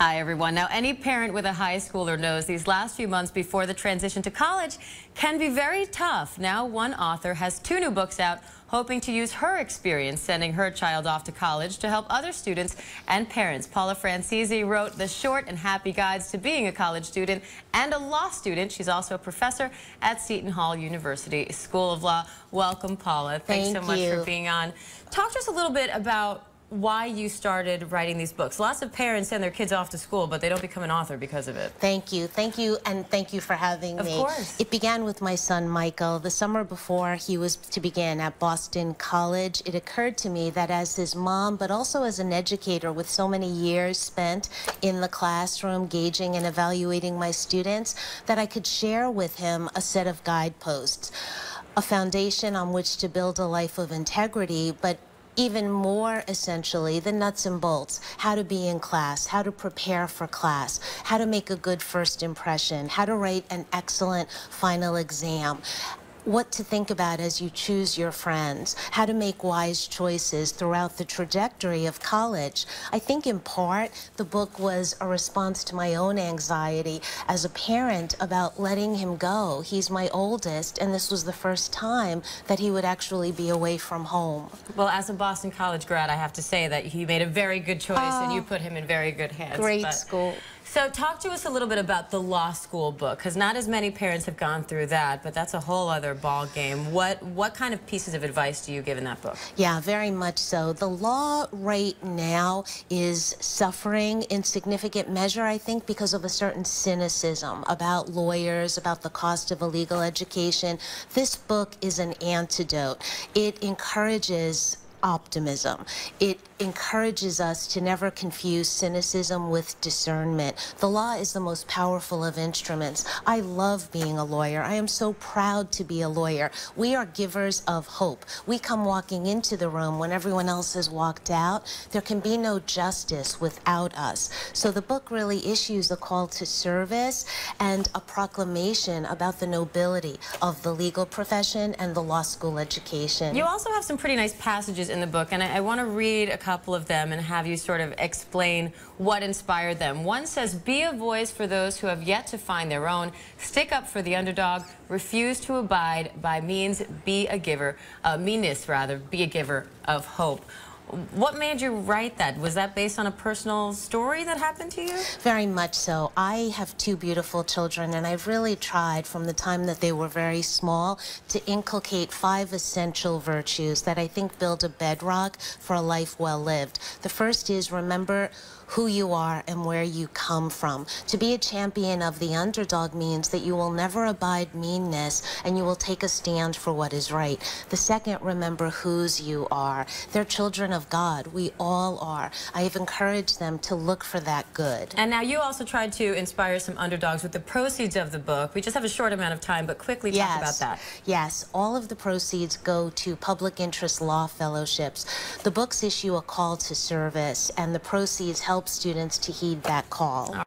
Hi, everyone. Now, any parent with a high schooler knows these last few months before the transition to college can be very tough. Now, one author has 2 new books out, hoping to use her experience sending her child off to college to help other students and parents. Paula Franzese wrote the short and happy guides to being a college student and a law student. She's also a professor at Seton University School of Law. Welcome, Paula. Thanks so much for being on. Talk to us a little bit about why you started writing these books. Lots of parents send their kids off to school, but they don't become an author because of it. Thank you, and thank you for having me. Of course. It began with my son, Michael. The summer before he was to begin at Boston College, it occurred to me that as his mom, but also as an educator with so many years spent in the classroom, gauging and evaluating my students, that I could share with him a set of guideposts, a foundation on which to build a life of integrity, but even more essentially, the nuts and bolts, how to be in class, how to prepare for class, how to make a good first impression, how to write an excellent final exam, what to think about as you choose your friends, how to make wise choices throughout the trajectory of college. I think in part the book was a response to my own anxiety as a parent about letting him go. He's my oldest, and this was the first time that he would actually be away from home. Well, as a Boston College grad, I have to say that he made a very good choice, and you put him in very good hands. Great school. So talk to us a little bit about the law school book, because not as many parents have gone through that, but that's a whole other ball game. What kind of pieces of advice do you give in that book? Yeah, very much so. The law right now is suffering in significant measure, I think, because of a certain cynicism about lawyers, about the cost of a legal education. This book is an antidote. It encourages optimism. It encourages us to never confuse cynicism with discernment. The law is the most powerful of instruments. I love being a lawyer. I am so proud to be a lawyer. We are givers of hope. We come walking into the room when everyone else has walked out. There can be no justice without us. So the book really issues a call to service and a proclamation about the nobility of the legal profession and the law school education. You also have some pretty nice passages in the book, and I want to read a couple of them and have you sort of explain what inspired them. One says, be a voice for those who have yet to find their own. Stick up for the underdog. Refuse to abide by means. Be a giver, meanness rather, be a giver of hope. What made you write that? Was that based on a personal story that happened to you? Very much so. I have 2 beautiful children, and I've really tried from the time that they were very small to inculcate 5 essential virtues that I think build a bedrock for a life well lived. The first is remember who you are and where you come from. To be a champion of the underdog means that you will never abide meanness and you will take a stand for what is right. The second, remember whose you are. They're children of God. We all are. I have encouraged them to look for that good. And now you also tried to inspire some underdogs with the proceeds of the book. We just have a short amount of time, but quickly talk about that. Yes, all of the proceeds go to public interest law fellowships. The books issue a call to service, and the proceeds help students to heed that call.